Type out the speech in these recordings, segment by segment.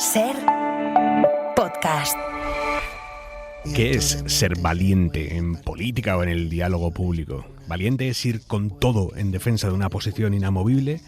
Ser podcast. ¿Qué es ser valiente en política o en el diálogo público? ¿Valiente es ir con todo en defensa de una posición inamovible?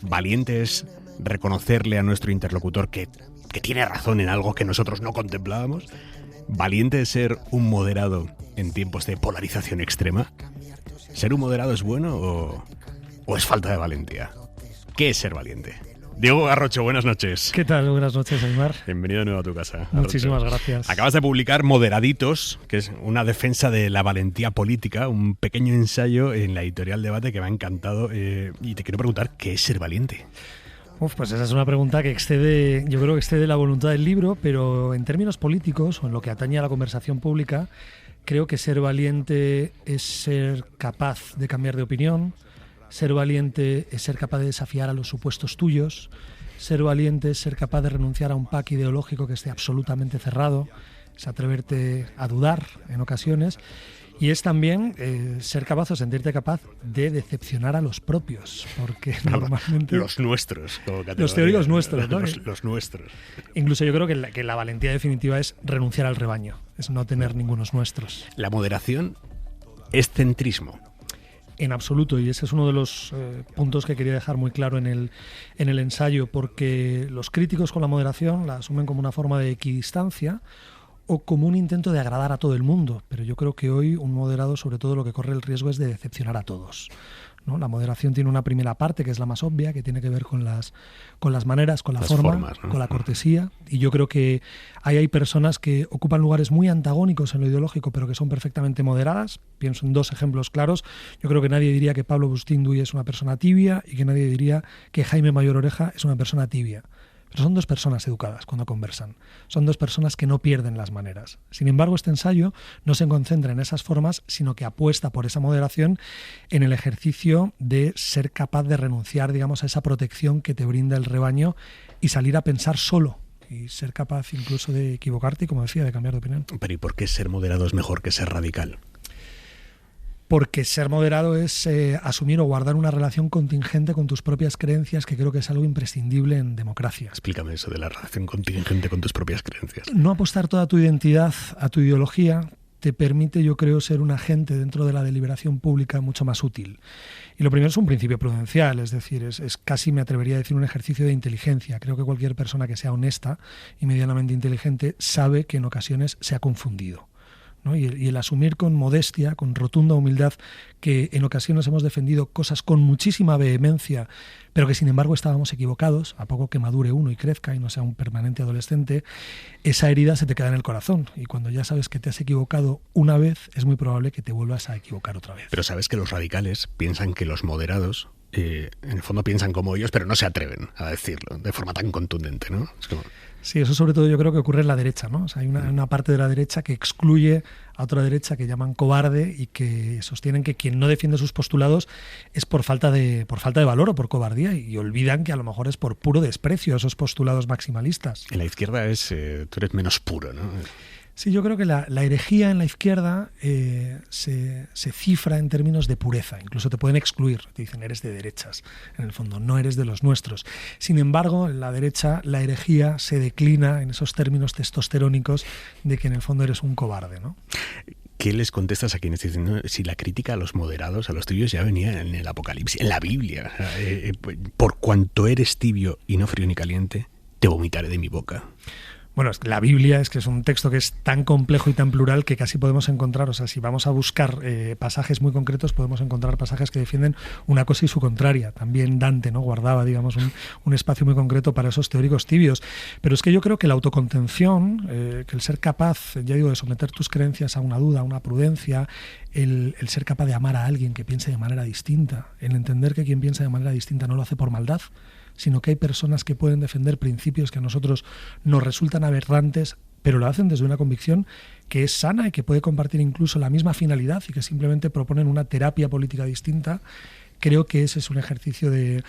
¿Valiente es reconocerle a nuestro interlocutor que tiene razón en algo que nosotros no contemplábamos? ¿Valiente es ser un moderado en tiempos de polarización extrema? ¿Ser un moderado es bueno o es falta de valentía? ¿Qué es ser valiente? Diego Garrocho, buenas noches. ¿Qué tal? Buenas noches, Aymar. Bienvenido de nuevo a tu casa. Muchísimas gracias. Acabas de publicar Moderaditos, que es una defensa de la valentía política, un pequeño ensayo en la editorial Debate que me ha encantado. Y te quiero preguntar, ¿qué es ser valiente? Pues esa es una pregunta que yo creo que excede la voluntad del libro, pero en términos políticos o en lo que atañe a la conversación pública, creo que ser valiente es ser capaz de cambiar de opinión. Ser valiente es ser capaz de desafiar a los supuestos tuyos. Ser valiente es ser capaz de renunciar a un pack ideológico que esté absolutamente cerrado. Es atreverte a dudar en ocasiones. Y es también ser capaz o sentirte capaz de decepcionar a los propios. Porque normalmente... Los nuestros. Los teóricos nuestros, ¿no? Los nuestros. Incluso yo creo que la valentía definitiva es renunciar al rebaño. Es no tener ningunos nuestros. La moderación es centrismo. En absoluto, y ese es uno de los puntos que quería dejar muy claro en el ensayo, porque los críticos con la moderación la asumen como una forma de equidistancia o como un intento de agradar a todo el mundo, pero yo creo que hoy un moderado sobre todo lo que corre el riesgo es de decepcionar a todos, ¿no? La moderación tiene una primera parte que es la más obvia, que tiene que ver con las maneras, con la forma, ¿no? Con la cortesía, y yo creo que hay personas que ocupan lugares muy antagónicos en lo ideológico, pero que son perfectamente moderadas. Pienso en dos ejemplos claros. Yo creo que nadie diría que Pablo Bustinduy es una persona tibia y que nadie diría que Jaime Mayor Oreja es una persona tibia. Pero son dos personas educadas cuando conversan. Son dos personas que no pierden las maneras. Sin embargo, este ensayo no se concentra en esas formas, sino que apuesta por esa moderación en el ejercicio de ser capaz de renunciar, digamos, a esa protección que te brinda el rebaño y salir a pensar solo. Y ser capaz incluso de equivocarte y, como decía, de cambiar de opinión. Pero ¿y por qué ser moderado es mejor que ser radical? Porque ser moderado es asumir o guardar una relación contingente con tus propias creencias, que creo que es algo imprescindible en democracia. Explícame eso de la relación contingente con tus propias creencias. No apostar toda tu identidad a tu ideología te permite, yo creo, ser un agente dentro de la deliberación pública mucho más útil. Y lo primero es un principio prudencial, es decir, es casi, me atrevería a decir, un ejercicio de inteligencia. Creo que cualquier persona que sea honesta y medianamente inteligente sabe que en ocasiones se ha confundido, ¿no? Y el asumir con modestia, con rotunda humildad, que en ocasiones hemos defendido cosas con muchísima vehemencia, pero que sin embargo estábamos equivocados, a poco que madure uno y crezca y no sea un permanente adolescente, esa herida se te queda en el corazón. Y cuando ya sabes que te has equivocado una vez, es muy probable que te vuelvas a equivocar otra vez. Pero sabes que los radicales piensan que los moderados, en el fondo piensan como ellos, pero no se atreven a decirlo de forma tan contundente, ¿no? Es como... Sí, eso sobre todo yo creo que ocurre en la derecha, ¿no? O sea, hay una parte de la derecha que excluye a otra derecha que llaman cobarde y que sostienen que quien no defiende sus postulados es por falta de valor o por cobardía, y olvidan que a lo mejor es por puro desprecio a esos postulados maximalistas. En la izquierda tú eres menos puro, ¿no? Sí, yo creo que la herejía en la izquierda se cifra en términos de pureza. Incluso te pueden excluir. Te dicen, eres de derechas. En el fondo, no eres de los nuestros. Sin embargo, en la derecha, la herejía se declina en esos términos testosterónicos de que en el fondo eres un cobarde, ¿no? ¿Qué les contestas a quienes dicen, no, si la crítica a los moderados, a los tibios, ya venía en el Apocalipsis, en la Biblia? Por cuanto eres tibio y no frío ni caliente, te vomitaré de mi boca. Bueno, la Biblia es que es un texto que es tan complejo y tan plural que casi podemos encontrar, o sea, si vamos a buscar pasajes muy concretos, podemos encontrar pasajes que defienden una cosa y su contraria. También Dante, ¿no?, guardaba, digamos, un espacio muy concreto para esos teóricos tibios. Pero es que yo creo que la autocontención, que el ser capaz, ya digo, de someter tus creencias a una duda, a una prudencia, el ser capaz de amar a alguien que piense de manera distinta, el entender que quien piensa de manera distinta no lo hace por maldad, sino que hay personas que pueden defender principios que a nosotros nos resultan aberrantes, pero lo hacen desde una convicción que es sana y que puede compartir incluso la misma finalidad y que simplemente proponen una terapia política distinta. Creo que ese es un ejercicio de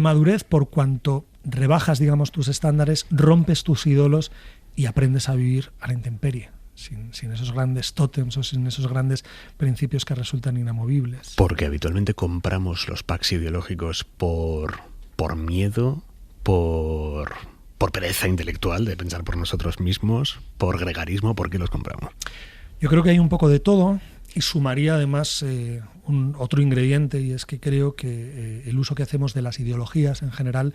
madurez, por cuanto rebajas, digamos, tus estándares, rompes tus ídolos y aprendes a vivir a la intemperie, sin esos grandes tótems o sin esos grandes principios que resultan inamovibles. Porque habitualmente compramos los packs ideológicos por miedo, por por pereza intelectual de pensar por nosotros mismos, por gregarismo? ¿Por qué los compramos? Yo creo que hay un poco de todo y sumaría además otro ingrediente, y es que creo que el uso que hacemos de las ideologías en general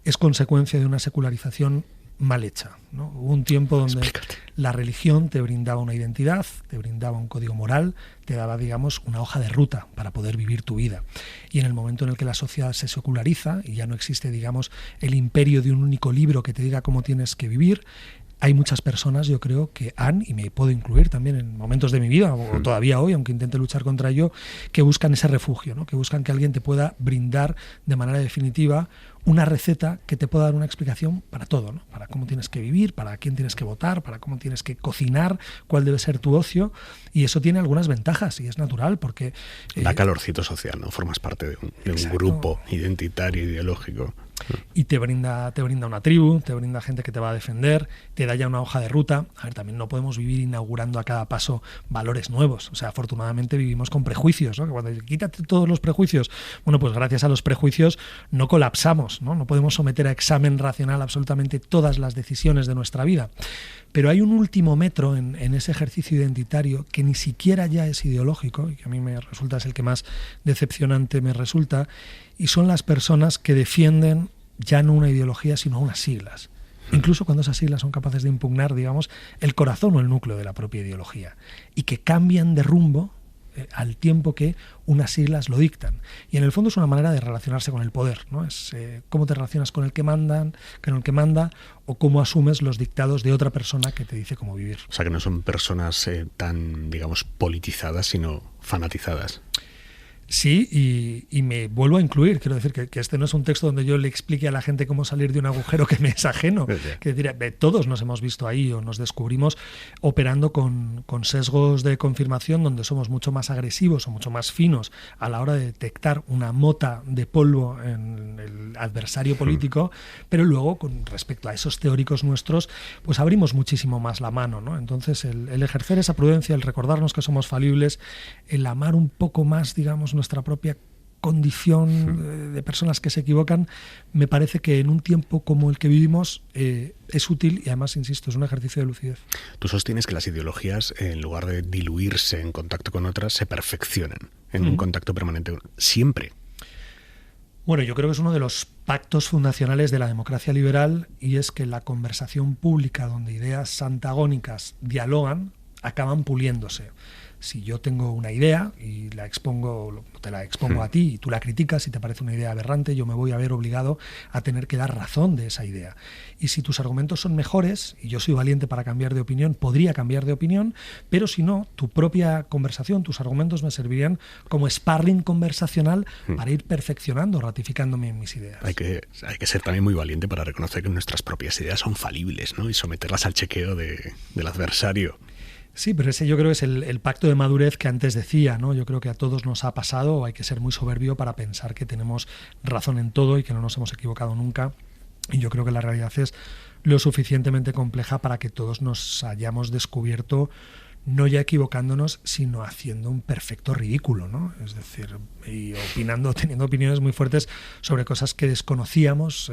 es consecuencia de una secularización mal hecha, ¿no? Hubo un tiempo donde la religión te brindaba una identidad, te brindaba un código moral, te daba, digamos, una hoja de ruta para poder vivir tu vida. Y en el momento en el que la sociedad se seculariza y ya no existe, digamos, el imperio de un único libro que te diga cómo tienes que vivir, hay muchas personas, yo creo, que y me puedo incluir también en momentos de mi vida, o todavía hoy, aunque intente luchar contra ello, que buscan ese refugio, ¿no? Que buscan que alguien te pueda brindar de manera definitiva una receta que te pueda dar una explicación para todo, ¿no? Para cómo tienes que vivir, para quién tienes que votar, para cómo tienes que cocinar, cuál debe ser tu ocio, y eso tiene algunas ventajas, y es natural, porque... Da calorcito social, ¿no? Formas parte de un grupo identitario, ideológico. Y te brinda una tribu, te brinda gente que te va a defender, te da ya una hoja de ruta. A ver, también no podemos vivir inaugurando a cada paso valores nuevos. O sea, afortunadamente vivimos con prejuicios, ¿no? Que cuando quítate todos los prejuicios, bueno, pues gracias a los prejuicios no colapsamos, ¿no? No podemos someter a examen racional absolutamente todas las decisiones de nuestra vida. Pero hay un último metro en ese ejercicio identitario que ni siquiera ya es ideológico, y que a mí me resulta, es el que más decepcionante me resulta, y son las personas que defienden ya no una ideología, sino unas siglas. Incluso cuando esas siglas son capaces de impugnar, digamos, el corazón o el núcleo de la propia ideología, y que cambian de rumbo al tiempo que unas siglas lo dictan. Y en el fondo es una manera de relacionarse con el poder, ¿no? Es cómo te relacionas con el que manda, o cómo asumes los dictados de otra persona que te dice cómo vivir. O sea, que no son personas tan, digamos, politizadas, sino fanatizadas. Sí, y me vuelvo a incluir, quiero decir que este no es un texto donde yo le explique a la gente cómo salir de un agujero que me es ajeno. Quiero decir, todos nos hemos visto ahí o nos descubrimos operando con sesgos de confirmación donde somos mucho más agresivos o mucho más finos a la hora de detectar una mota de polvo en el adversario político, pero luego con respecto a esos teóricos nuestros, pues abrimos muchísimo más la mano, ¿no? Entonces el ejercer esa prudencia, el recordarnos que somos falibles, el amar un poco más, digamos, nuestra propia condición de personas que se equivocan, me parece que en un tiempo como el que vivimos es útil y además, insisto, es un ejercicio de lucidez. Tú sostienes que las ideologías, en lugar de diluirse en contacto con otras, se perfeccionan en un contacto permanente. Siempre. Bueno, yo creo que es uno de los pactos fundacionales de la democracia liberal, y es que la conversación pública donde ideas antagónicas dialogan acaban puliéndose. Si yo tengo una idea y te la expongo a ti y tú la criticas y te parece una idea aberrante, yo me voy a ver obligado a tener que dar razón de esa idea. Y si tus argumentos son mejores y yo soy valiente para cambiar de opinión, podría cambiar de opinión, pero si no, tu propia conversación, tus argumentos me servirían como sparring conversacional para ir perfeccionando, ratificándome en mis ideas. Hay que ser también muy valiente para reconocer que nuestras propias ideas son falibles, ¿no? Y someterlas al chequeo del adversario. Sí, pero ese yo creo que es el pacto de madurez que antes decía, ¿no? Yo creo que a todos nos ha pasado, hay que ser muy soberbio para pensar que tenemos razón en todo y que no nos hemos equivocado nunca. Y yo creo que la realidad es lo suficientemente compleja para que todos nos hayamos descubierto, no ya equivocándonos, sino haciendo un perfecto ridículo, ¿no? Es decir, y teniendo opiniones muy fuertes sobre cosas que desconocíamos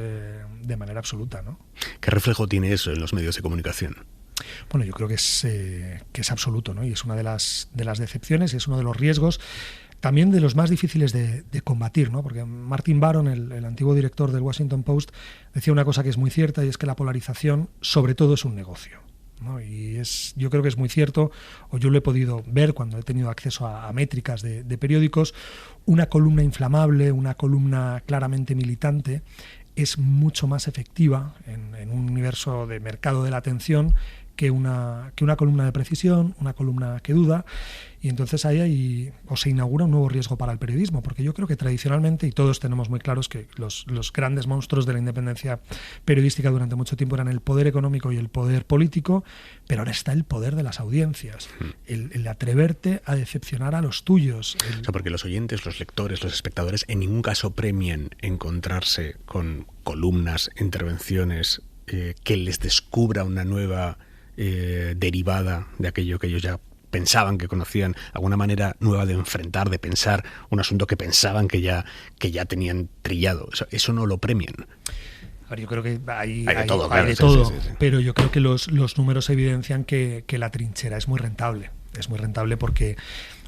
de manera absoluta, ¿no? ¿Qué reflejo tiene eso en los medios de comunicación? Bueno, yo creo que es absoluto, ¿no? Y es una de las decepciones y es uno de los riesgos, también de los más difíciles de combatir, ¿no? Porque Martin Baron, el antiguo director del Washington Post, decía una cosa que es muy cierta, y es que la polarización sobre todo es un negocio, ¿no? Y yo creo que es muy cierto, o yo lo he podido ver cuando he tenido acceso a métricas de periódicos. Una columna inflamable, una columna claramente militante, es mucho más efectiva en un universo de mercado de la atención que una columna de precisión, una columna que duda, y entonces ahí se inaugura un nuevo riesgo para el periodismo, porque yo creo que tradicionalmente, y todos tenemos muy claros que los grandes monstruos de la independencia periodística durante mucho tiempo eran el poder económico y el poder político, pero ahora está el poder de las audiencias, el atreverte a decepcionar a los tuyos. O sea, porque los oyentes, los lectores, los espectadores en ningún caso premian encontrarse con columnas, intervenciones que les descubra una nueva derivada de aquello que ellos ya pensaban que conocían, alguna manera nueva de enfrentar, de pensar un asunto que pensaban que ya tenían trillado. Eso no lo premian. A ver, yo creo que hay de todo, hay claro, de sí, todo, sí, sí. pero yo creo que los números evidencian que la trinchera es muy rentable. Es muy rentable porque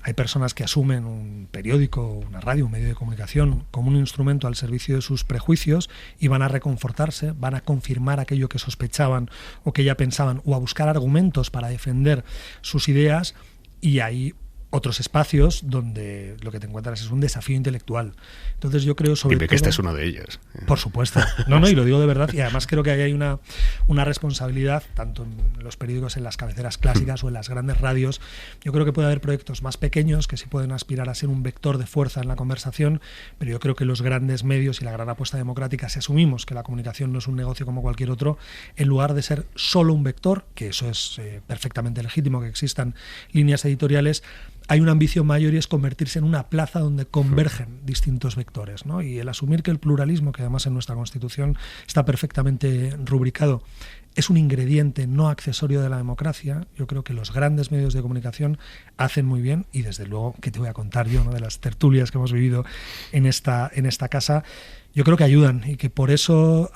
hay personas que asumen un periódico, una radio, un medio de comunicación como un instrumento al servicio de sus prejuicios y van a reconfortarse, van a confirmar aquello que sospechaban o que ya pensaban, o a buscar argumentos para defender sus ideas, y hay otros espacios donde lo que te encuentras es un desafío intelectual. Entonces yo creo sobre todo... que este es uno de ellos. Por supuesto. No, y lo digo de verdad. Y además creo que ahí hay una responsabilidad, tanto en los periódicos, en las cabeceras clásicas o en las grandes radios. Yo creo que puede haber proyectos más pequeños que sí pueden aspirar a ser un vector de fuerza en la conversación, pero yo creo que los grandes medios y la gran apuesta democrática, si asumimos que la comunicación no es un negocio como cualquier otro, en lugar de ser solo un vector, que eso es perfectamente legítimo, que existan líneas editoriales, hay una ambición mayor y es convertirse en una plaza donde convergen distintos vectores, ¿no? Y el asumir que el pluralismo, que además en nuestra Constitución está perfectamente rubricado, es un ingrediente no accesorio de la democracia, yo creo que los grandes medios de comunicación hacen muy bien, y desde luego, ¿qué te voy a contar yo, ¿no?, de las tertulias que hemos vivido en esta casa? Yo creo que ayudan, y que por eso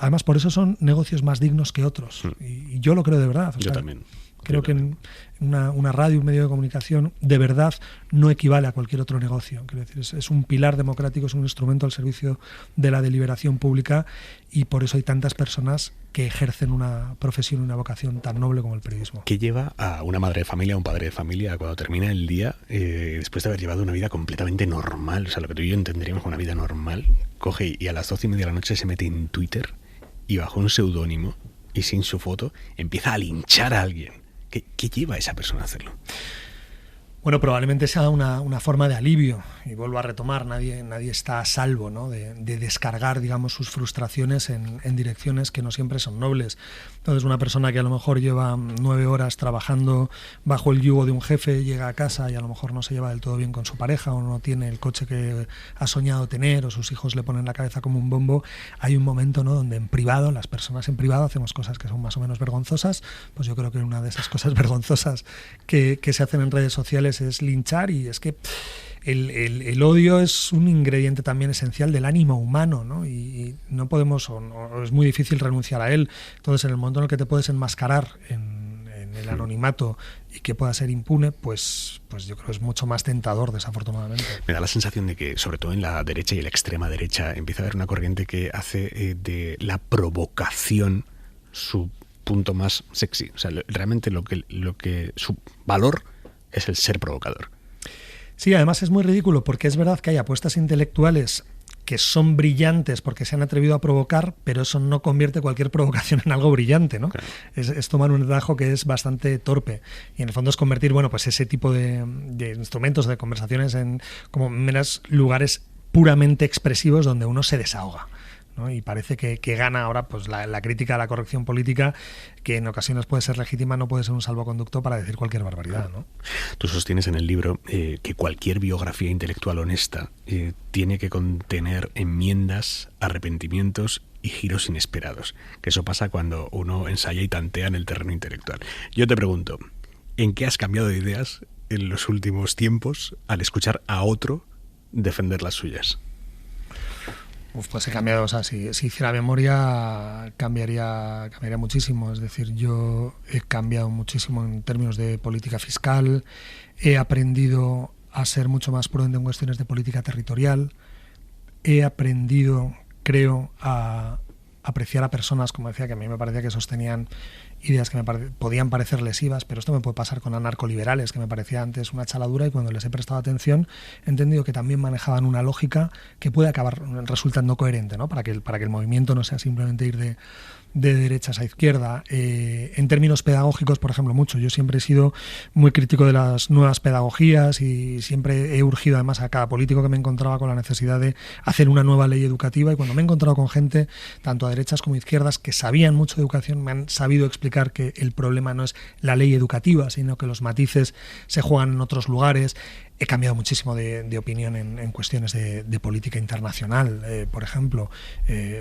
son negocios más dignos que otros. Y yo lo creo de verdad. Yo también. Creo que una radio, un medio de comunicación, de verdad no equivale a cualquier otro negocio. Quiero decir, es un pilar democrático, es un instrumento al servicio de la deliberación pública, y por eso hay tantas personas que ejercen una profesión, una vocación tan noble como el periodismo. ¿Qué lleva a una madre de familia, a un padre de familia, cuando termina el día, después de haber llevado una vida completamente normal, o sea, lo que tú y yo entenderíamos como una vida normal, coge y a las 12:30 de la noche se mete en Twitter y bajo un seudónimo y sin su foto empieza a linchar a alguien? ¿Qué lleva a esa persona a hacerlo? Bueno, probablemente sea una forma de alivio, y vuelvo a retomar, nadie está a salvo, ¿no?, de descargar, digamos, sus frustraciones en direcciones que no siempre son nobles. Entonces, una persona que a lo mejor lleva 9 horas trabajando bajo el yugo de un jefe, llega a casa y a lo mejor no se lleva del todo bien con su pareja, o no tiene el coche que ha soñado tener, o sus hijos le ponen la cabeza como un bombo, hay un momento, ¿no?, donde en privado, las personas en privado hacemos cosas que son más o menos vergonzosas. Pues yo creo que una de esas cosas vergonzosas que se hacen en redes sociales es linchar, y es que el odio es un ingrediente también esencial del ánimo humano, ¿no? Y no podemos, o es muy difícil renunciar a él. Entonces, en el momento en el que te puedes enmascarar en el anonimato y que pueda ser impune, pues yo creo que es mucho más tentador, desafortunadamente. Me da la sensación de que, sobre todo en la derecha y la extrema derecha, empieza a haber una corriente que hace de la provocación su punto más sexy. O sea, realmente lo que su valor es el ser provocador. Sí, además es muy ridículo, porque es verdad que hay apuestas intelectuales que son brillantes porque se han atrevido a provocar, pero eso no convierte cualquier provocación en algo brillante, ¿no? Claro. Es tomar un atajo que es bastante torpe, y en el fondo es convertir, bueno, pues ese tipo de instrumentos, de conversaciones, en como meros lugares puramente expresivos donde uno se desahoga, ¿no? Y parece que gana ahora pues la crítica a la corrección política, que en ocasiones puede ser legítima, no puede ser un salvoconducto para decir cualquier barbaridad, ¿no? Tú sostienes en el libro que cualquier biografía intelectual honesta tiene que contener enmiendas, arrepentimientos y giros inesperados, que eso pasa cuando uno ensaya y tantea en el terreno intelectual. Yo te pregunto, ¿en qué has cambiado de ideas en los últimos tiempos al escuchar a otro defender las suyas? Pues he cambiado, o sea, si hiciera memoria cambiaría muchísimo. Es decir, yo he cambiado muchísimo en términos de política fiscal, he aprendido a ser mucho más prudente en cuestiones de política territorial, he aprendido, creo, a apreciar a personas, como decía, que a mí me parecía que sostenían ideas que me podían parecer lesivas, pero esto me puede pasar con anarcoliberales, que me parecía antes una chaladura, y cuando les he prestado atención he entendido que también manejaban una lógica que puede acabar resultando coherente, ¿no? Para que el movimiento no sea simplemente ir de derechas a izquierda. En términos pedagógicos, por ejemplo, mucho. Yo siempre he sido muy crítico de las nuevas pedagogías, y siempre he urgido además a cada político que me encontraba con la necesidad de hacer una nueva ley educativa, y cuando me he encontrado con gente, tanto a derechas como a izquierdas, que sabían mucho de educación, me han sabido explicar que el problema no es la ley educativa, sino que los matices se juegan en otros lugares. He cambiado muchísimo de opinión en cuestiones de política internacional, por ejemplo.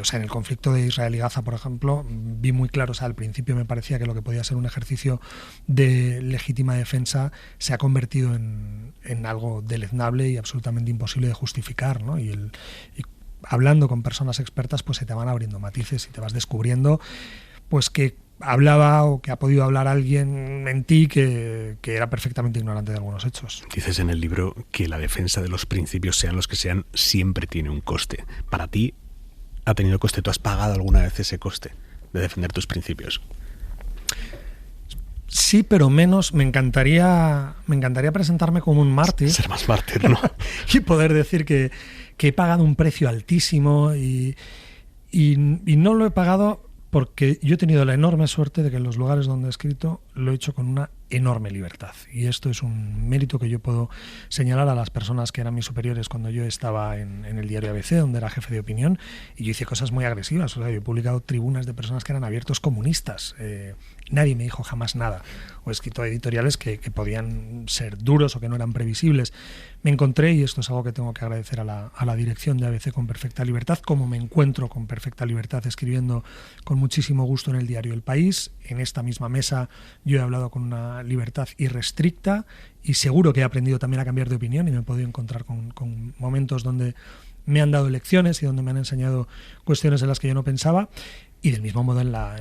O sea, en el conflicto de Israel y Gaza, por ejemplo, vi muy claro, o sea, al principio me parecía que lo que podía ser un ejercicio de legítima defensa se ha convertido en algo deleznable y absolutamente imposible de justificar, ¿no? Y hablando con personas expertas, pues se te van abriendo matices y te vas descubriendo pues que hablaba o que ha podido hablar alguien en ti que era perfectamente ignorante de algunos hechos. Dices en el libro que la defensa de los principios, sean los que sean, siempre tiene un coste. Para ti, ¿ha tenido coste? ¿Tú has pagado alguna vez ese coste de defender tus principios? Sí, pero menos. Me encantaría presentarme como un mártir. Ser más mártir, ¿no? Y poder decir que he pagado un precio altísimo y no lo he pagado porque yo he tenido la enorme suerte de que en los lugares donde he escrito lo he hecho con una enorme libertad. Y esto es un mérito que yo puedo señalar a las personas que eran mis superiores cuando yo estaba en el diario ABC, donde era jefe de opinión, y yo hice cosas muy agresivas. O sea, yo he publicado tribunas de personas que eran abiertos comunistas. Nadie me dijo jamás nada. O he escrito editoriales que podían ser duros o que no eran previsibles. Me encontré, y esto es algo que tengo que agradecer a la dirección de ABC, con perfecta libertad, como me encuentro con perfecta libertad escribiendo con muchísimo gusto en el diario El País. En esta misma mesa yo he hablado con una libertad irrestricta y seguro que he aprendido también a cambiar de opinión y me he podido encontrar con momentos donde me han dado lecciones y donde me han enseñado cuestiones en las que yo no pensaba, y del mismo modo en la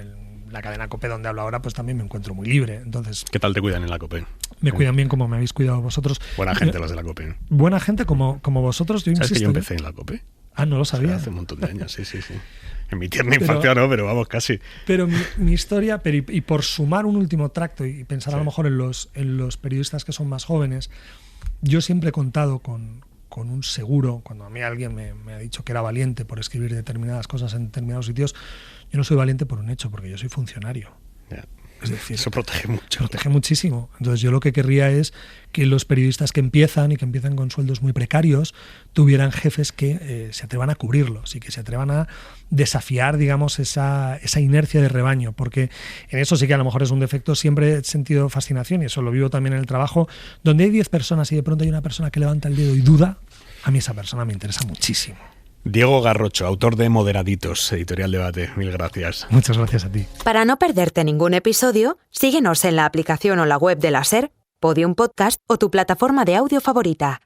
cadena COPE donde hablo ahora, pues también me encuentro muy libre. Entonces, ¿qué tal te cuidan en la COPE? Me cuidan bien como me habéis cuidado vosotros. Buena gente los de la COPE. Buena gente como vosotros. Yo ¿Sabes insisto, que yo empecé en la COPE? Ah, no lo sabía. Hace un montón de años, sí. En mi tierna infancia no, pero vamos, casi. Pero mi historia, y por sumar un último tracto y pensar a lo mejor en los periodistas que son más jóvenes, yo siempre he contado con un seguro. Cuando a mí alguien me ha dicho que era valiente por escribir determinadas cosas en determinados sitios, yo no soy valiente por un hecho, porque yo soy funcionario. Yeah. Es decir, eso protege mucho. Protege muchísimo. Entonces yo lo que querría es que los periodistas que empiezan con sueldos muy precarios tuvieran jefes que se atrevan a cubrirlos y que se atrevan a desafiar, digamos, esa inercia de rebaño, porque en eso sí que a lo mejor es un defecto. Siempre he sentido fascinación, y eso lo vivo también en el trabajo, donde hay 10 personas y de pronto hay una persona que levanta el dedo y duda. A mí esa persona me interesa muchísimo. Diego Garrocho, autor de Moderaditos, Editorial Debate. Mil gracias. Muchas gracias a ti. Para no perderte ningún episodio, síguenos en la aplicación o la web de la SER, Podium Podcast o tu plataforma de audio favorita.